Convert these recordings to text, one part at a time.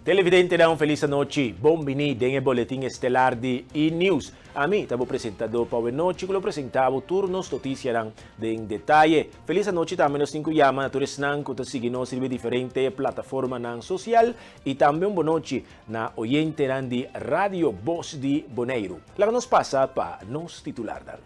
Televidente da feliz noite. Bem-vindo em boletim estelar de E-News. A mim, estava apresentador para a noite, que eu apresentava turnos notícias em detalhe. Feliz noite também nos 5 llama na Turesnan, que está seguindo em diferentes plataformas social e também boa noite na oyente de Rádio Voz de Bonaire. Lá que nos passa para nos titular.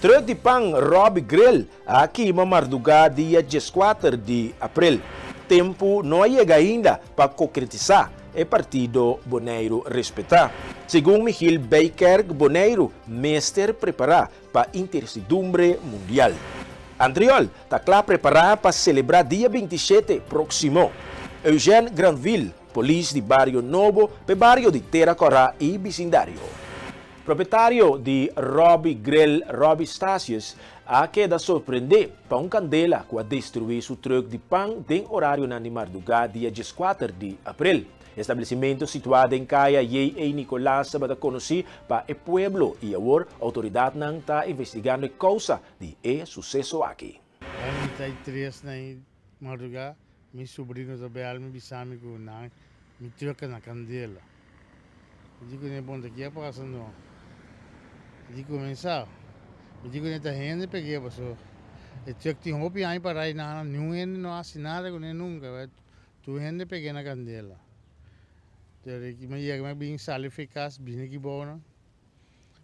Truck de pan Rob Grill aqui em Marduga dia 14 de abril. Tempo não chega ainda para concretizar o partido Bonaire respeitar. Segundo Michiel Baker, Bonaire mestre preparar para a incertidumbre mundial. Andriol está claro preparar para celebrar dia 27 próximo. Eugene Granville, polícia de Barrio Novo, para Barrio de Terra Corá e vecindário. Proprietário de Robbie Grill, Robbie Stasius, a queda surpreender para candela que destruir seu truck de pão em horário na Marduga dia 14 de abril. Estabelecimento situado em Caia e Nicolás para conhecer para o pueblo e agora a autoridade não está investigando a causa de sucesso aqui. Em 3 na Marduga, meu sobrinho também me bisame que me troca na candela. Digo nem bom daqui a passando. Digo começar. Digo nem tá rende peguei passou. E tinha que roupa aí para aí na nenhum não assinada com nem nunca. Tu rende peguei na candela. Ter que me ia bem sale eficaz bem que bom não.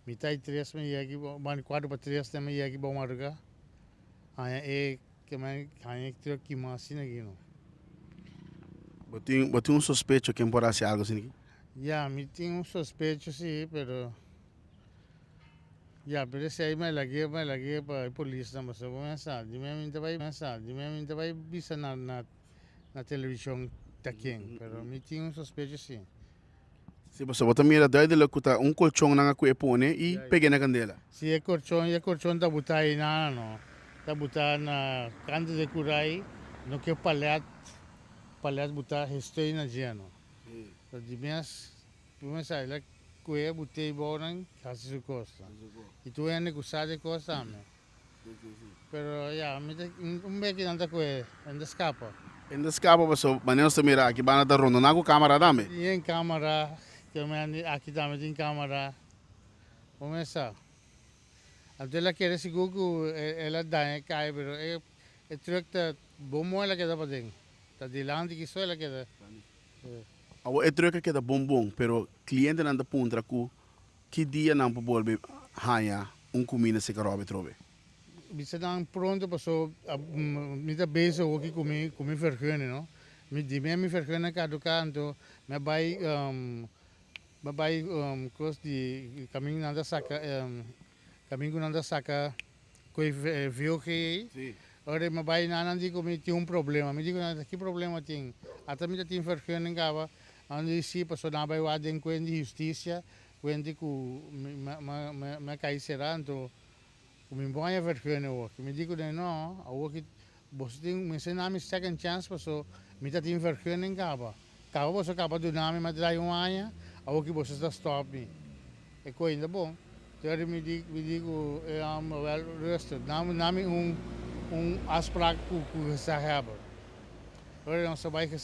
Me tá 3 me ia que bom 4 para 3 também ia que bom marca. Aí que me aí que que mais assim aqui não. Botou suspeito que pode ser algo assim aqui? Ya, me tinha suspeito sim, pero ya, pero se aí me laguei para a polícia, mas eu vou pensar, de mim vai bisa na televisão daqui, pero me tinha suspeito sim. Se você botar mira daí de locuta colchão na que põe e peguei na candela. Se é colchão tá botar aí não, tá botar na canto de curai, no que palhar botar restei na geno. So, de minhas, começar lá que botei boran casi su costa. E tu é negociado de costa, né? Pero ya, me que anda que anda escapa. Ainda escapa você, mas não mira aqui bana da ronda na câmera dame. E em câmera, que me aqui também tem câmera. Começar. Até lá quer seguro que ela dá cai, pero é truque tá bom ela que dá para dentro. Tá de lado que só ela que dá. É troca que é bom, pero cliente não dá ponta que dia não pode volver hanha comida se carobe trobe. Bisa dan pronto passou me da base o que comi vergonha, não? Me di me vergonha cada canto, me vai coisa de caminho nada saca coi viu que ora me vai na não digo me tinha problema, me digo que problema tem, até me tinha vergonha engava. Ando si passou na vai lá dentro de justiça, quando que me cai serando me banha vergonha o que me digo não, o que você tem me ensina me second chance passou me tá tem vergonha engava. Cava você acaba do nome mas daí ano, o que você está stop me. É coisa bom. Então me digo well rested. Nami afspraak ku hebben. Ora não só vai que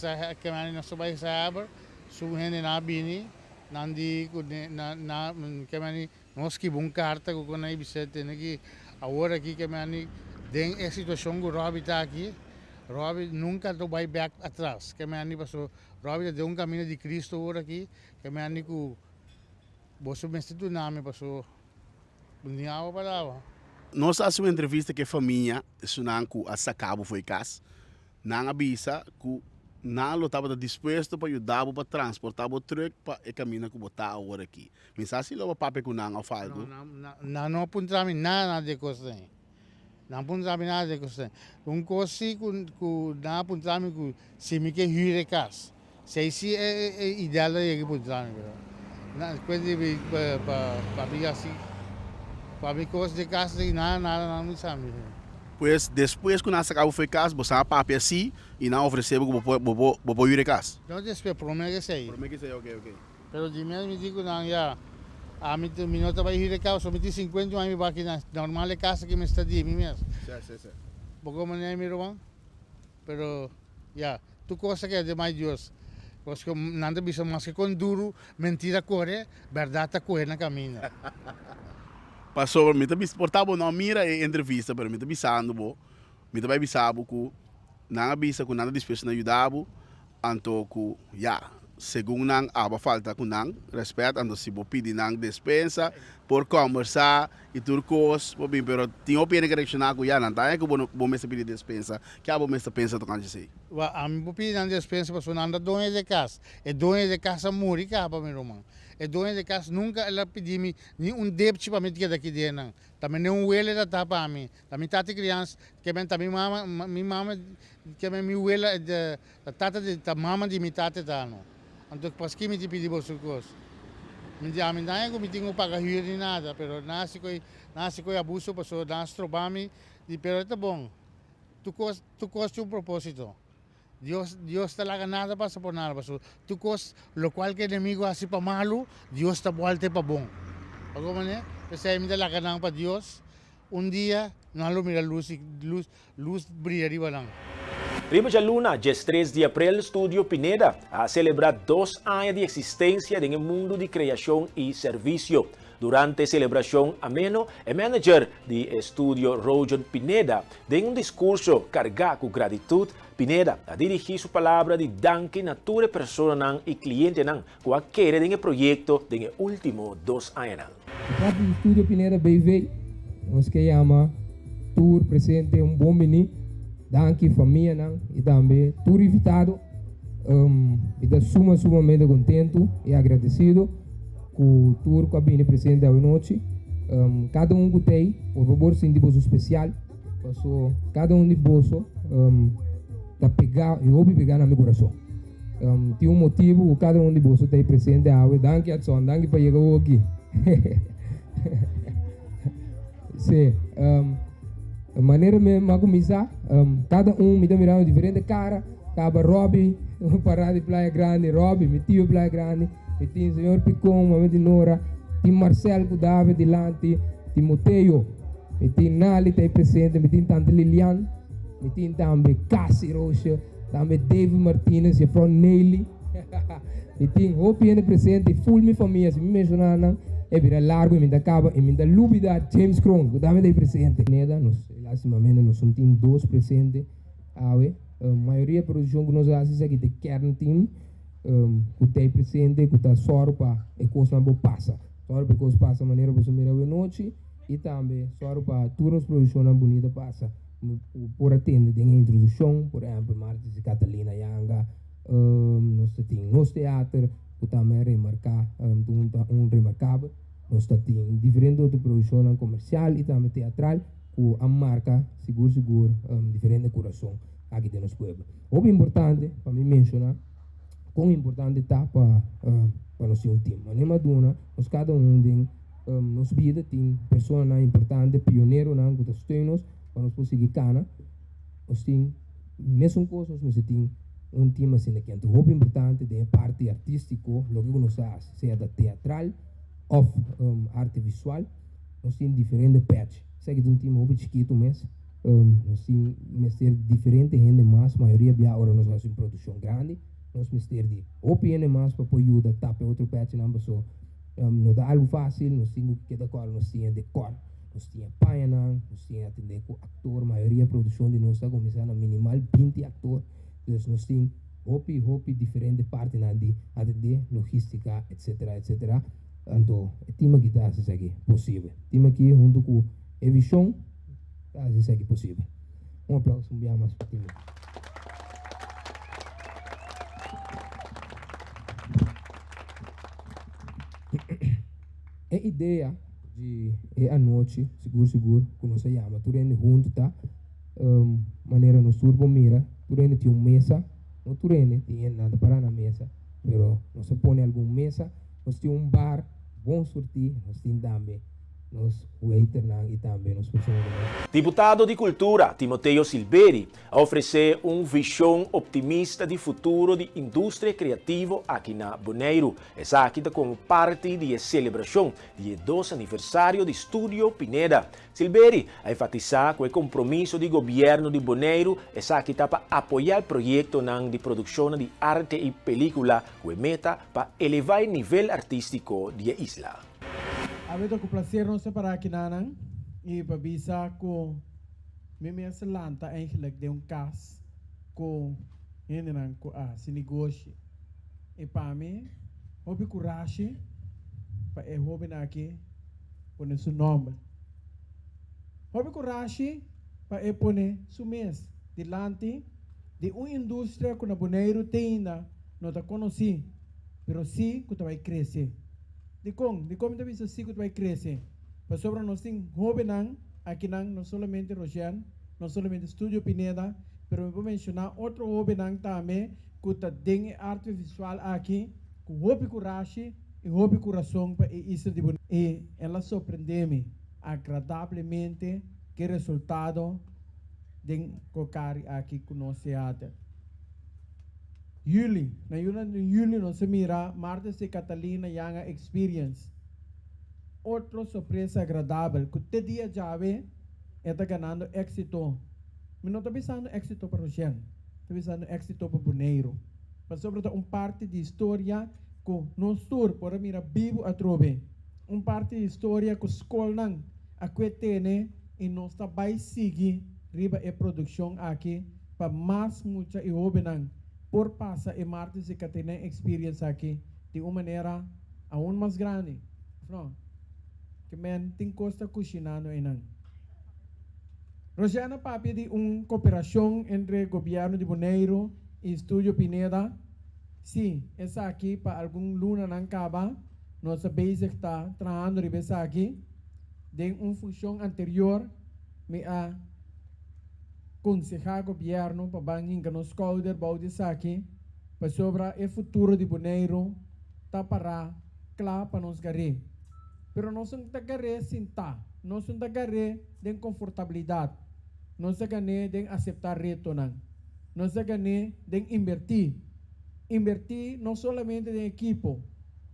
não só vai que su hene na bini nandi na kemani noski bun carta ko na ibisete que agora aqui kemani den a situação que Robbie está aqui Robbie nunca to vai back atrás kemani passou Robbie de caminho de Cristo agora aqui kemani ku você me tu nome passou bundiava palavra. Nós fazemos uma entrevista que a família sunanku a sacabo foi cas não avisa que não estava disposto para ajudar para transportar o truck para o caminho que botar agora aqui. Mensagem lá para que não falgo. Não apontamos nada de coisa. Não apontamos nada de coisa. Coisa que não apontamos que se me quer hyre casa. Se isso é ideal de que apontamos. Não coisa de para pegar assim. Para coisa de casa nada não sabe. Pois depois que nós acabamos foi casa, você a papel assim e não ofereceu que vou ir casa. Não despe promete que sei. Promete que sei, ok. Pero de mim me digo não já a mim não vai ir casa, só me diz 50 anos aqui na normal casa que me está de mim mesmo. Sim. Pouco maneira me roubam. Pero já, tu coisa que é de mais Deus. Porque nada bisa mais que com duro, mentira corre, verdade corre na caminho. Passou, me tá portava não mira e entrevista, pero me tá bisando bo, me tá vai bisabo ku nanga bisa ku nada despesa na ajudabo, anto ku ya, segundo nang aba falta ku nang respeito, anto se bo pedi nang despensa por conversar e turcos, bo bem, pero tinha opinião que reaccionar ku ya, não tá é que bo me pedir despensa, que abo me pensa to kanji sei. A mim pedi na despensa para sonanda dona de casa, e dona de casa muri cá para meu irmão. E dona de casa nunca ela pedi me nem débito para me tirar daqui dentro. Também não ele da tá para mim. Também tata criança que bem também minha mama que bem minha uela da tata de da mama de minha tata tá não. Então pas que me te pedi bolso coisa. Me diz a mim daí que me tenho pagar huir nem nada, pero nasce coi abuso passou nasce trobami, de pero tá bom. Tu coste um propósito. Dios talaga nada pasa por nada. Tu cos, lo cual que enemigo hace para malo, Dios te vuelve para bom. ¿Algo mané? Pues ahí me da la gana para Dios. Un día, no lo mira luz brilla arriba lang. Riba de Luna, dia 3 de abril, Estúdio Pineda a celebrar 2 anos de existência no mundo de criação e serviço. Durante a celebração ameno, o manager de Estúdio Roger Pineda deu discurso carregado com gratidão. Pineda a dirigir sua palavra de danke na toda pessoa e cliente que quer no projeto nos últimos 2 anos. O Estúdio Pineda BV, nós que chama tour presente bom menino, danke família e também tour invitado. E da sumamente contento e agradecido com o tour que a presente hoje noite. Cada que tem, por favor, sem bolso especial, cada de bolso tá pegar e ouve pegar na meu coração. Tem motivo que cada de bolso tem presente hoje. Danke a todos, danke para chegar aqui. Sim, a maneira mesmo começar, cada me dá mirando diferente cara. Acaba Robbie, parada de Praia Grande, Robbie, meu tio Praia Grande, meu tio Senhor Picon, mamãe de Nora, tem Marcel com David Delante, Timoteo, meu tio Nali está presente, meu tio Tante Lilian, meu tio também Cassie Rocha, também David Martinez, e Fron Nelly, meu tio Hopi é presente, full minha família, se me mencionar, é vira largo, me dá cabo, e me dá lúbida James Cron, que também está presente. Neda, nós, lastimamente, nós somos 2 presentes, a maioria da produção que nós fazemos aqui de kern team, que tem presente, que está só para a coisa não passa. Só para a coisa passa, maneira para assumir a noite, e também só para todas as produções bonita passa. Por atender a introdução, por exemplo, Martins e Catalina Yanga, nós temos nosso teatro, que também remarcar, remarcável. Nós temos diferentes outras produções comercial e também teatral, com a marca seguro, diferente coração. Aqui tem nos pueblos. O importante para mim mencionar, quão importante está para nós ter time. Mas nem maduna, nós cada tem nos vida tem pessoas importantes, pioneiros que estão estudando para nós conseguir cana. Nós temos mesmo coisas, nós temos time assim que é muito importante de parte artística, o que nós fazemos, seja da teatral ou arte visual, nós temos diferentes patches. Segue um time muito chiquito mesmo. Nós temos diferente gente mais, a maioria agora nós fazemos produção grande, nós temos de opinião mais para poder ajudar a tapar outro patch, não dá algo fácil, nós temos que decor, nós temos decor, nós temos panha, nós temos atender com ator, a maioria da produção de nós está começando a minimal 20 atores, então nós temos hopi diferente parte de atender, logística, etc. Então, o time que está aqui possível, o time aqui junto com a visão, isso é possível. Aplauso, bem mais para o time. A ideia de a noite, seguro, que nós chamamos, tudo indo junto, tá? Maneira nos turbo mira, tudo indo tem uma mesa, não tudo indo tem nada para na mesa, pero nós põe alguma mesa, nós temos bar, bom sortir, nós temos também nos waiter e também nos funcionários. Deputado de Cultura, Timoteo Silveri, oferece visão optimista de futuro de indústria criativa aqui na Bonaire. Essa aqui está como parte da celebração do 2 aniversário do Estúdio Pineda. Silveri enfatiza que o compromisso do governo de Bonaire essa aqui está para apoiar o projeto de produção de arte e película que meta para elevar o nível artístico da isla. Avete com prazer não para aqui nanang e para bisa com minha selanta eigenlijk de caso com henenang com se negócio e para mim houve coragem para houve aqui pôr seu nome houve coragem para pôr seu mês delante de indústria que na Bonaire tem não está conhecido, mas sim que vai crescer. De como da vista sim que vai crescer. Para sobre nós tem jovem aqui não somente Rosian, não somente Estúdio Pineda, mas vou mencionar outro jovem também que tem arte visual aqui, com hobby coragem e hobby coração para isso de Bonaire. E ela surpreende-me agradavelmente que resultado de colocar aqui com nós teatro. Juli nós mira Martes e Catalina Yanga Experience. Outra surpresa agradável, que te dia já está ganhando éxito. Mas não está pensando éxito para o Rosian, está pensando éxito para o Bonaire. Mas sobretudo parte de história que nós tour para mira vivo a trove. Parte de história que escola a que tem e nós está vai seguir riba e produção aqui para mais muita e jovem por passar e Martes e Catalina Experience aqui de uma maneira aún mais grande. Não? Que men tem costa cozinando aí não. Rosiana papi de cooperação entre governo de Bonaire e Estúdio Pineda. Sim, essa aqui para algum luna não acaba. Nossa base está trabalhando de essa aqui. De função anterior, me a aconselhar o governo para banhar que nos coder balde aqui para sobre o futuro de Bonaire tá para claro para nos garrer. Pero nós não tá garrer sem tá, nós não tá garrer de confortabilidade, nós tá garrer de aceitar reto não, nós tá garrer de invertir não somente em equipo,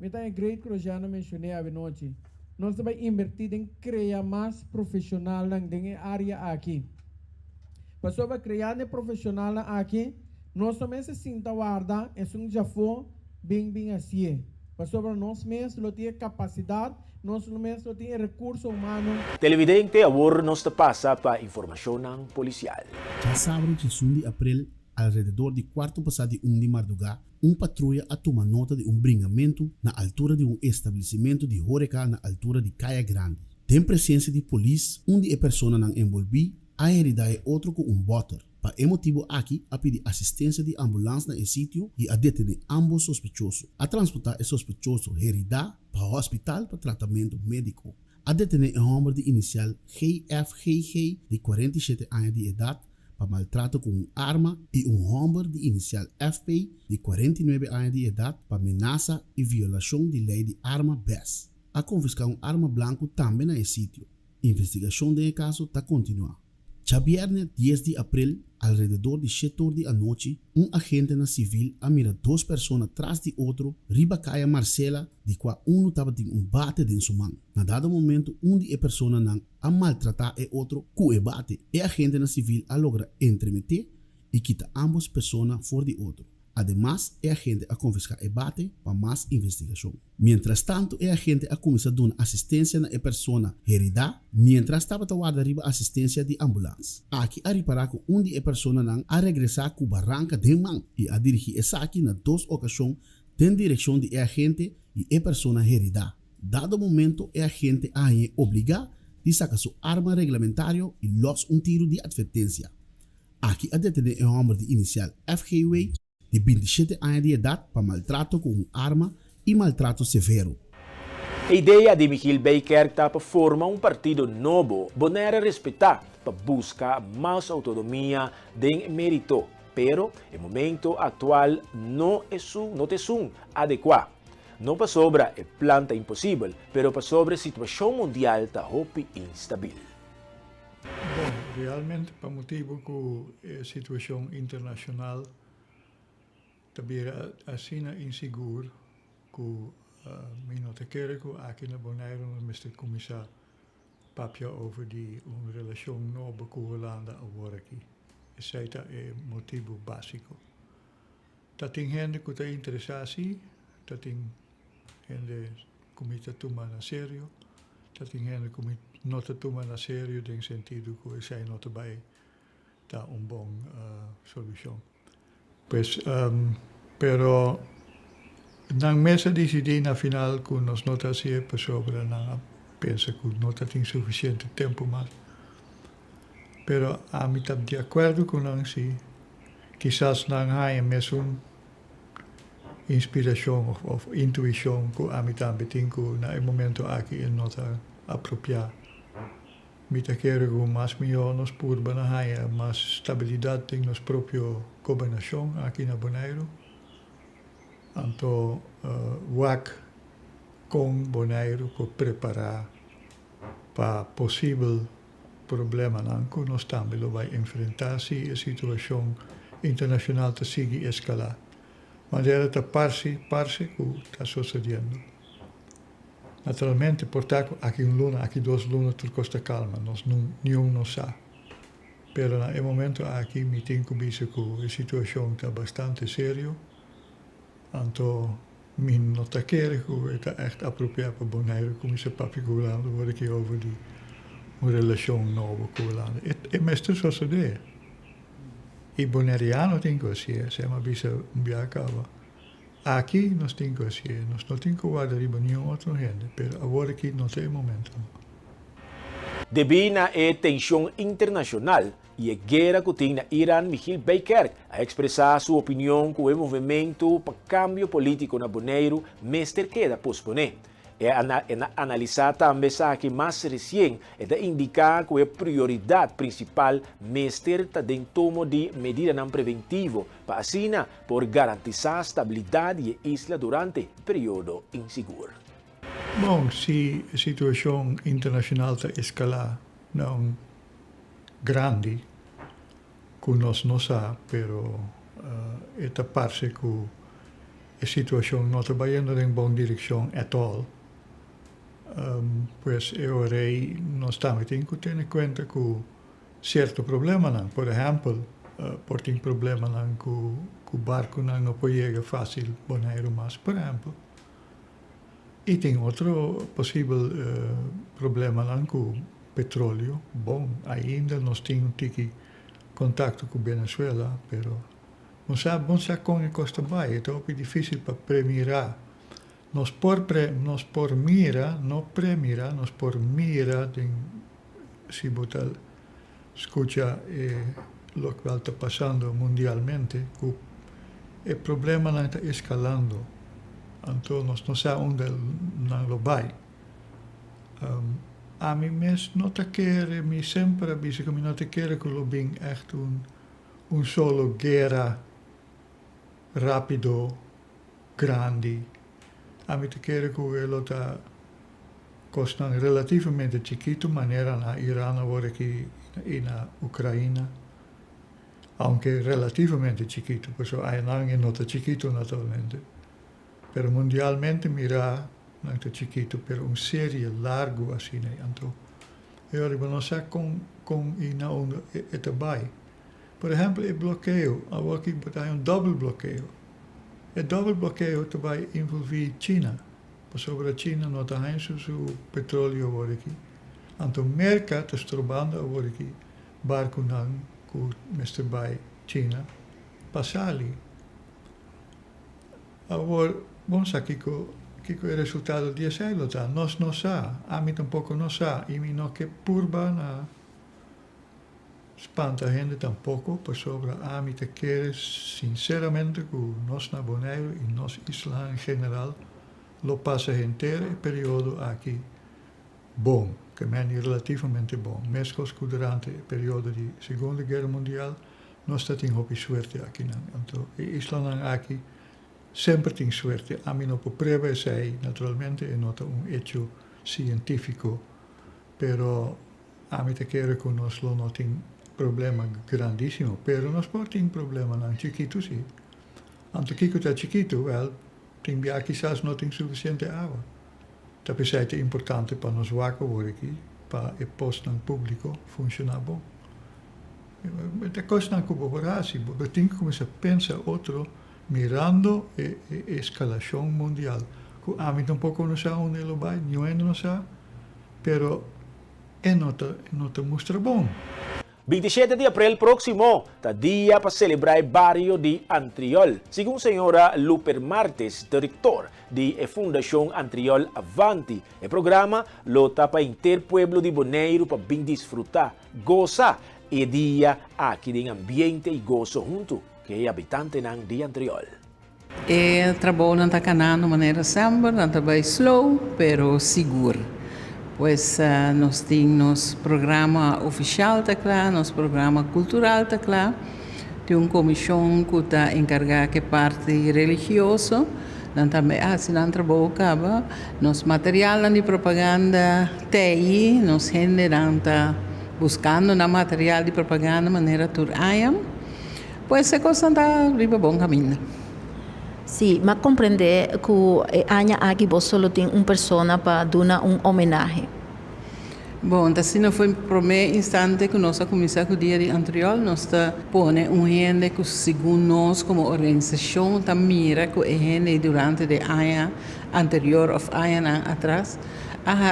mas também great que eu já mencionei a noite, nós também invertir em criar mais profissional na área aqui. Para sobre criar profissional aqui, nós também se sinta guarda, é já foi bem assim. Para sobre nós mesmos, não tem capacidade, nós mesmos não tem recurso humano. Televidente, agora nós te passa para informação policial. Já sábado, 18 de abril, alrededor de quarto passado de de madrugada, patrulha a tomar nota de bringamento na altura de estabelecimento de Horeca na altura de Caia Grande. Tem presença de polícia, de pessoa não envolvida, a heredade outro com botter. Para esse motivo aqui, a pedir assistência de ambulância no sítio e a detener ambos sospechosos. A transportar o sospechoso heredade para o hospital para tratamento médico. A detener um homem de inicial GFGG de 47 anos de idade para maltrato com arma e homem de inicial FP de 49 anos de idade para ameaça e violação de lei de arma BES. A confiscar arma branca também no sítio. Investigação do caso está continuando. Já viernes 10 de abril, alrededor de 7 horas da noite, agente na civil a mira 2 pessoas atrás de outro, riba caia Marcela, de qual estava de bate de sua mão. Na dado momento, de pessoas não a maltratar e outro com o bate, e a agente na civil a logra entremeter e quita ambas pessoas fora de outro. Además, a agente a confiscar o bate para mais investigação. Mientras tanto, a agente a começar a dar assistência na pessoa herida, mientras estava a guardar riba assistência de ambulância. Aqui a reparar que de pessoa não a regressar com barranca de mão e a dirigir essa aqui na 2 ocasiões em direção de agente e a pessoa herida. Dado momento, a agente a obrigar de sacar sua arma regulamentária e los tiro de advertência. Aqui a detener um homem de inicial FGW de 27 anos de idade para maltrato com arma e maltrato severo. A ideia de Michiel Baker está para formar partido novo, Bonaire respeitar para buscar mais autonomia de mérito, pero no momento atual não é adequado. não para sobra é planta impossível, pero para sobre a situação mundial está hopi instabil. Bom, realmente, para motivo que a situação internacional também assim inseguro, que não te quer que aqui na Bonaire o Mr. Commissar papia over die relação nova com a Holanda agora aqui. Esse é o motivo básico. Tá tem gente que está interessado, tá tem gente que está tomando a sério, tá tem gente que não está tomando a sério no sentido que esse não vai dar uma boa solução. Pues, pero na mesa decidir na final que nós não está assim para sobre na pensa que não tem suficiente tempo mais. Pero a mim está de acordo com não se quizás não há mesmo inspiração ou intuição que a mim também tem que no momento aqui não está apropriado. Me quero que mais melhor nos purba na haia, mais estabilidade em nossa própria governação aqui na Bonaire. Então, WAC com Bonaire para preparar para possível problema que nós também vai enfrentar se a situação internacional está sigue escalar. Mas era a parse que está sucedendo. Naturalmente, portanto, aqui luna, aqui 2 lunas, tudo costa calma, nós nenhum não sabe. Pero no momento aqui me tenho que dizer que a situação está bastante séria, então me não está querendo que está echt apropriado para Bonaire, como se papi com Holanda, vou aqui over die uma relação nova com Holanda. É mesmo suceder. E bonaireano tem que ser, se é uma bisa biacava. Aqui nós temos que ser, nós não temos que guardar nenhum outro gente, mas agora aqui não tem momento. Devido à tensão internacional e a guerra que tem na Irã, Michiel Beykerk a expressar sua opinião que o movimento para cambio político na Bonaire mestre queda posponer. Analisar também que mais recente é indicar que a prioridade principal mestre está dentro tomo de medida não preventivo para assim por garantizar a estabilidade da isla durante o período inseguro. Bom, se a situação internacional está escalar não grande, que nós não sabemos, mas esta parte que a situação não está indo em boa direção at all. Pues eu rei nós também temos que ter em conta que certo problema não, por exemplo, por tem problema não que o barco não pode chegar fácil Bonaire mais, por exemplo. E tem outro possível problema não com o petróleo. Bom, ainda nós temos contato com Venezuela, pero não sabe como costa vai, é tão difícil para premirar. Nos por mira, si botal escucha lo que está pasando mundialmente, que el problema está escalando. Entonces, no sé dónde lo va. A mí no te quiere, mi siempre dice que no te quiere que lo bien echt un solo guerra rápido, grande. A mim te quero que ele está costando relativamente chiquito, maneira na Irã, agora aqui e na Ucrânia, aunque relativamente chiquito, porque não é nota chiquito naturalmente, pero mundialmente mira não está chiquito, pero série largo assim, então eu não sei com e na onde está vai. Por exemplo, o bloqueio, agora aqui tem duplo bloqueio. O duplo bloqueio vai envolver China. Sobre a China não tem seu petróleo agora aqui. Então, o mercado está trabalhando agora aqui, barco não, que vai China, passar ali. Agora, vamos aqui que o resultado disso é lutar. Nós não sabemos, a mim tampouco não sabe, e mim não que purba na espanta a gente tampouco, por sobre a mim te quer sinceramente que nós na Bonaire e nós Isla em geral lo passa inteiro período aqui bom, que é relativamente bom. Mesmo que durante o período da Segunda Guerra Mundial nós temos muita sorte aqui. Então, Isla aqui sempre tem suerte. A mim não por prueba sei, naturalmente, é nota hecho científico, pero a mim te quero que nós não tem problema grandíssimo, pero nós pode ter problema não chiquito, sim. Anto que está chiquito, well, tem já quizás não tem suficiente água. Tapi é importante para nós wakker worden aqui, para o posto público funcionar bom. É coisa na colaboração, porque tem que começar a pensar outro, mirando a escalação mundial. A mim tampouco não sabe onde ele vai, ninguém não sabe, pero não te mostra bom. 27 de abril próximo, está dia para celebrar o barrio de Antriol. Segundo a senhora Luper Martes, director da Fundação Antriol Avanti, o programa lota para interpueblo de Bonaire para bem desfrutar, gozar e dia aqui em ambiente e gozo junto, que é habitante de Antriol. O trabalho não está canando de maneira sempre, não está bem slow, pero seguro. Pues nós temos programa oficial, nosso programa cultural, tem uma comissão que está encarregada de parte religiosa, também se não trabalha, nosso material de propaganda TI, nós gente está buscando na material de propaganda de maneira turaya, pues a coisa está riba bom caminho. Sim, mas compreender que aqui você só tem uma pessoa para dar homenagem. Bom, assim foi o primeiro instante que nós começamos o dia de Antriol, nós põe gente que segundo nós como organização mira que a gente durante o ano anterior ou ano atrás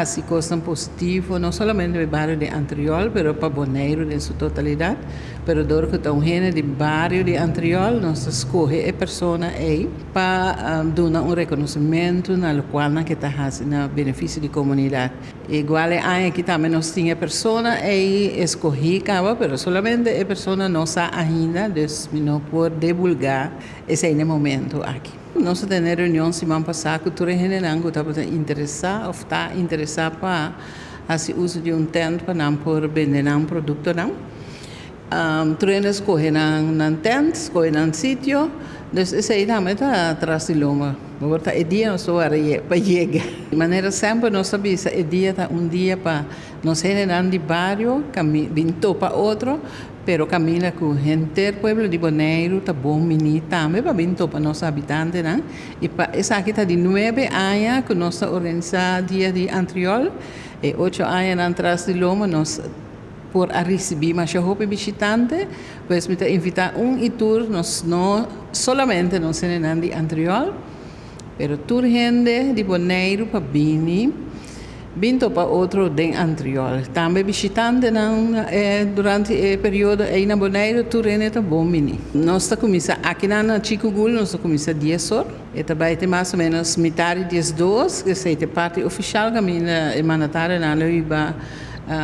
se coisas positivas, não somente no bairro de Antriol, mas para Bonaire em sua totalidade. Pero dor que estão gente de bairro de Antriol, nós escolhe a pessoa aí para dar reconhecimento na qual que está fazendo benefício da comunidade. Igual aqui também nós tinha pessoa aí escolhida, mas somente a pessoa não sabe ainda, então não pode divulgar esse momento aqui. Nós temos reunião semana passada que toda a gente está interessada ou está interessada para fazer uso de tempo para não poder vender um produto. Toda escolhe um tempo, escolhe um sítio, então esse aí também está atrás de loma. Agora é dia não só para chegar. De maneira sempre nós sabemos que é dia dia para nós generar de bairro, vindo para outro, pero camina com gente do pueblo de Bonaire, está bom menino também para vir para nossos habitantes, né? E para essa aqui está de 9 anos que nós organizamos dia de Antriol, e 8 anos atrás de Loma nós por receber mais visitantes, pues me invitar e tour nós não solamente nós de Antriol, pero tour gente de Bonaire para vir vindo para outro de Antriol. Também visitante durante o período aí na Bonaire, tudo é bom mini. Nós começamos aqui na Chico Gul, nós começamos 10 horas. E também tem mais ou menos metade 10 que é a parte oficial que a minha mandatária na Luíba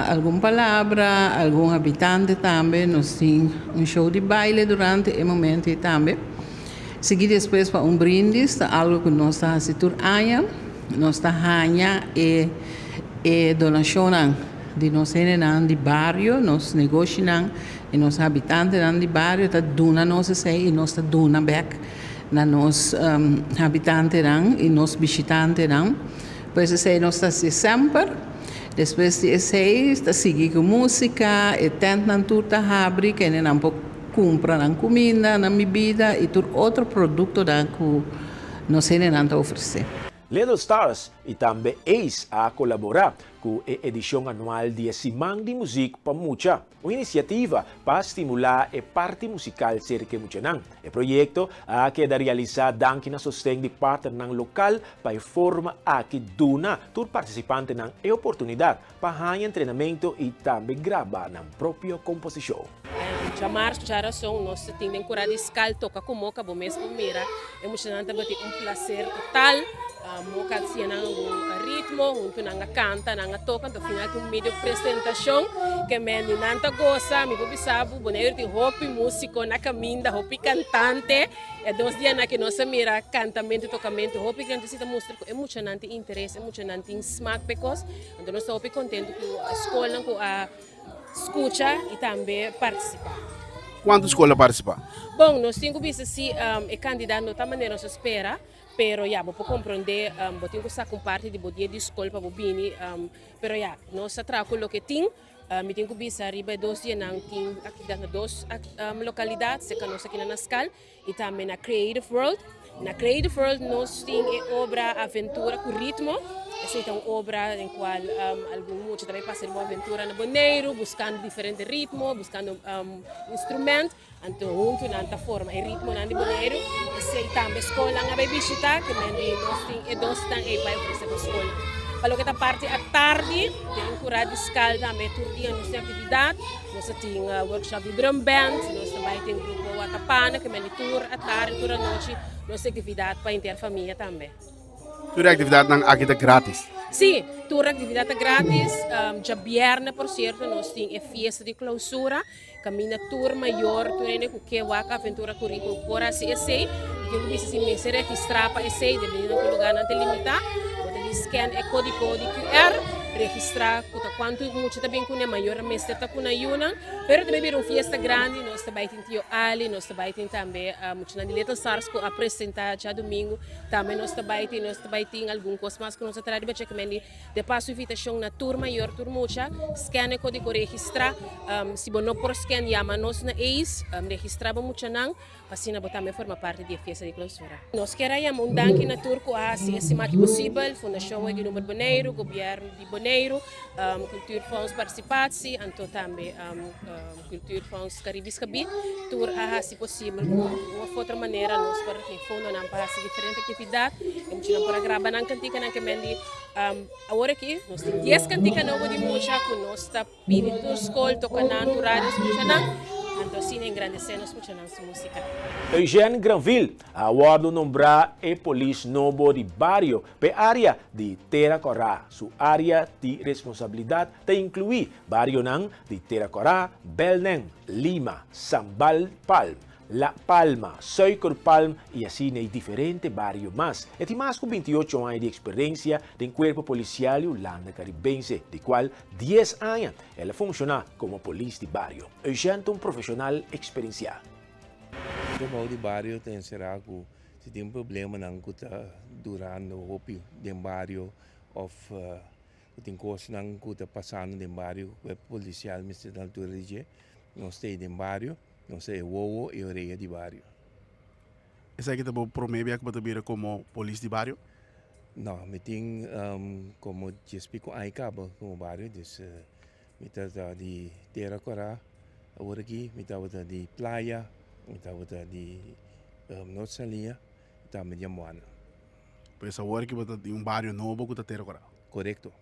alguma palavra, algum habitante também. Nós temos show de baile durante o momento também. Seguir depois para brindis, algo que nós estamos fazendo. Nós estamos e donação de nós de bairro, nós negociamos e nós habitantes de bairro está dona nós sei e nós está dona back na nós habitantes e nós visitantes pois sei nós está sempre depois de sei está seguir com música e tenta tudo abre que não pouco compra na comida na bebida e tudo outro produto que nós não oferecer. Little Stars e também eis a colaborar com a edição anual de Semana de Música para Mucha, uma iniciativa para estimular a parte musical cerca de Muchanang. O projeto que é realizado danke na sustento de partner local para forma que duna todo participante a oportunidade para ganhar treinamento e também gravar na própria composição. Chamar geração nós temos que curar escal toca como acabou mesmo mira emocionante bater prazer total moca sia nang ritmo nanga canta nanga toca no final com meio apresentação que meni nanta goza mi bobisabu Bonaire tem hopi músico na caminda hopi cantante é 2 dias na que nós mira cantamento tocamento hopi grande se mostra que emocionante interesse emocionante smack pecos então nós estamos contente com a escola com a escuta e também participar. Quantas escolas participam? Bom, nós temos visto se é candidato de maneira se espera, pero já vou compreender, vou ter que estar com parte de bodia de escola para bobini, pero já nós trabalhamos o que tem. Me tenho que visar riba 2 dias não tem aqui dentro 2 localidades, que nós aqui na Nascal e também na Creative World. Na Creative World nós temos obra aventura com ritmo. Essa é uma obra em qual muitos também passam uma aventura no Boneiro, buscando diferentes ritmos, buscando instrumentos. Então, junto nessa forma, é ritmo na Boneiro. Essa é também a escola na Bebishita, que nós temos dois para oferecer para a escola. Para que parte à tarde, tem curado de escala também, todo dia nós temos atividade. Nós temos workshop de drum band, nós também temos grupo Watapana, que é tour à tarde, tour à noite. Nós temos atividade para a interfamília também. Toda atividade aqui é grátis? Sim, toda atividade é grátis. Já viernes, por certo, nós temos a festa de clausura. Caminha tour maior, turene com que waka aventura currículo por assim esse. E que não se me se registrar para esse, dependendo do lugar não tem limitar. Scan é código de QR, registrar quanto muito também com a maior mestre tá com a Yuna, pero também vir uma festa grande, nós também tem Tio Ali, nós também tem também muito na Little Stars que apresentar já domingo, também nós também tem algum coisa mais que nós trabalhamos para que de passo invitação na tour maior, tour mucha, scan é código registrar, se você não por scan chama nós na ACE, registrar muito não, assim nós também forma parte da festa de clausura. Nós queremos um danke na tour com a assim mais possível, Fundação de Número Boneiro, Governo de Boneiro, Culturfonds Participatie, então também Culturfonds Caribis Cabit, tour a se possível, uma outra maneira nós para ter fundo não para diferente atividade, como não para gravar não cantica não que mendi, agora aqui nós temos 10 cantica novo de música com nós está pedindo escola tocando rádios música então sim engrandecendo nossa música. Eugênio Granville, aguardo nombrar a polícia novo de barrio para a área de Terra Corá. Sua área de responsabilidade te inclui barrio nan de Terra Corá, Belém, Lima, Sambal Palm, La Palma, Suiker Palm e assim em diferentes barrios mais. E tem mais com 28 anos de experiência em corpo policial Holanda Caribense, de qual 10 anos ela funciona como polícia de barrio. Eugênio é um profissional experiencial. O de barrio tem será que se tem problema não que está durando o de barrio ou tem coisas não que está passando de barrio o policial Mr. Dalturige nós temos de barrio nós é o e oreia de barrio. Essa aqui também promete que você como polícia de barrio? Não, me tem como te explico aí cabo como barrio dus me tá de Terra Corá agora aqui me tá de Playa me tá de Norte Salia tá me Moana. Pois agora que você tem barrio novo que está Terra Corá. Correto.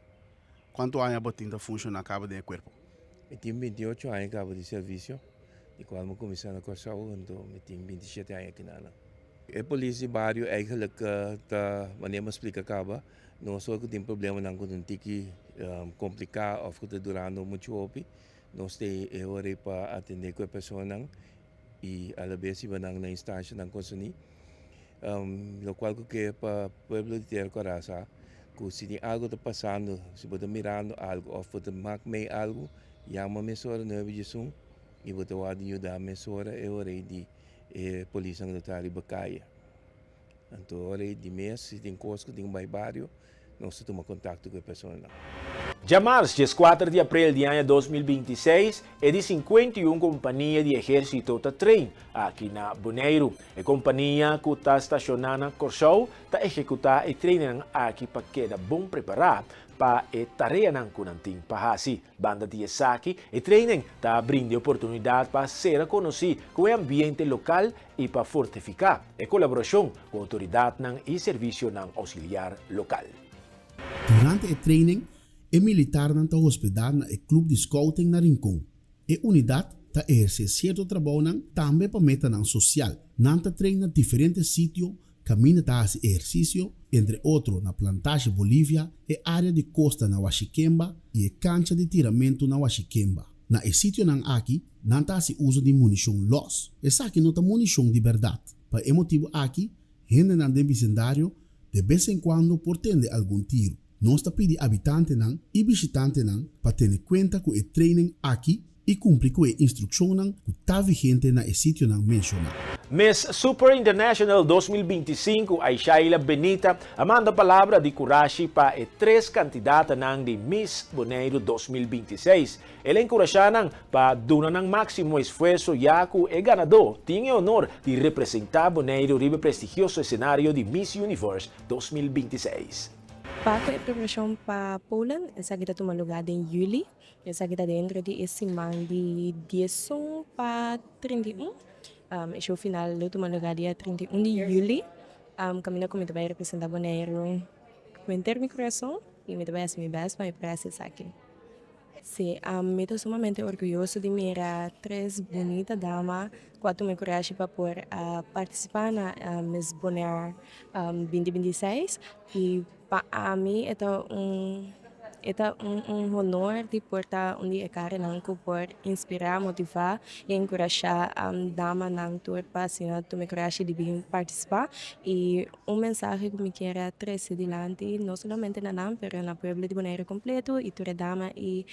Quanto anos você tem funciona cabo de corpo? Me tem 28 anos cabo de serviço. E quando eu comecei a começar, então eu tinha 27 anos aqui. A polícia de barrio eigenlijk, wanneer men explica acaba, não só que tem problema não que tem que complicar ou que está durando muito tempo, nós temos hora para atender com a pessoa não e a vez se não na instância não consumir, lo qual que para o povo de Terra Corá, que se tem algo está passando, se você mirando algo ou você marca algo, chama a emissora não é visão e você vai ajudar a emissora e hora de polícia que está ali bacaia. Então, hora de mês, se tem coisa que tem um bairro, nós tomamos contato com a pessoa. Já março, 4 de abril de ano 2026, é de 51 companhias de exército de trem aqui na Boneiro. A companhia que está estacionada na Corsou está executando o treino aqui para que bom preparado para a tarefa que não tem para fazer. Banda de Esaki, o treino está abrindo oportunidade para ser conhecido com o ambiente local e para fortificar a colaboração com a autoridade e serviço auxiliar local. Durante o treino, o militar está hospedado no clube de scouting na Rincón. A unidade está exercendo certo trabalho também para meta social. Nanta treina diferentes sítios, caminha para fazer exercício, entre outros na plantagem Bolívia, a área de costa na Huachiquemba e a cancha de tiramento na Huachiquemba. Na sítio aqui, nanta se uso de munição LOS. Essa aqui não é munição de verdade. Para esse motivo aqui, gente no vecindário de vez em quando pretende algum tiro. Nós está pedindo habitantes e visitantes para ter conta que o treino aqui e cumpre com a instrução que está vigente na sítio mencionado. Miss Super International 2025, Aishaila Benita, amanda palavra de coragem para as 3 candidatas de Miss Bonaire 2026. Ela encoraja para dar ng máximo esforço ya que o ganador tinha honor de representar Bonaire no prestigioso cenário de Miss Universe 2026. Para a preparação para Poland, essa kita tumalugada em Juli. Essa kita dentro de esse mês de 10 para 31. Esse final do tumalugada dia 31 de Juli. Kami na kami vai representar Bonaire com meu coração e me vai assumir best para esse aqui. Sim, me estou sumamente orgulhoso de mirar 3 bonitas damas, 4 me coragem para poder participar na Miss Bonaire 2026 e para mim é um honor de portar onde é cara não por inspirar, motivar e encorajar dama não tur para assinar tu me coragem de vir participar e mensagem que me quero trazer adiante não somente na NAM, pero na pueblo de Bonaire completo e tu dama e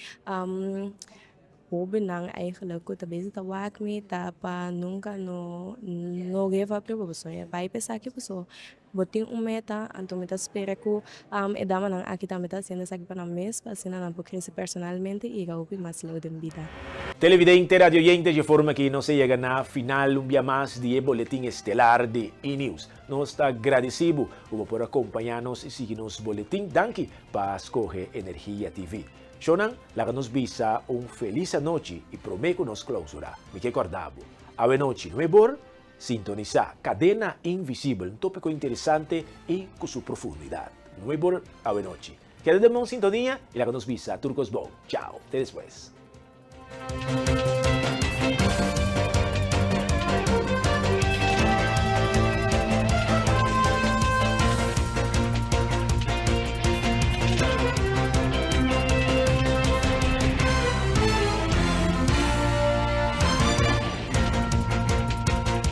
hoop nang eigenlijk ko tabi sa tawag mi tapa nunca no give up po so ya vai pensar que so boting meta anto meta espera ko edama nang akita meta sendo sa para mes para sina nang crescer personalmente e gaupi mais logo de vida. Televidente, radio oyente, de forma que no se llega na final un día más de Boletín Estelar de E-News. Nos está agradecido por acompañarnos y seguirnos Boletín Danki para escoger Energía TV. Shonan, la que nos visa un feliz noche y prometo nos clausura. Me que acordavo. Ave noche, nuevo, sintoniza Cadena Invisible, un tópico interesante y con su profundidad. Nuevo, ave noche. Quédate en sintonía y la que nos visa Turcos Bow. Chao, te después.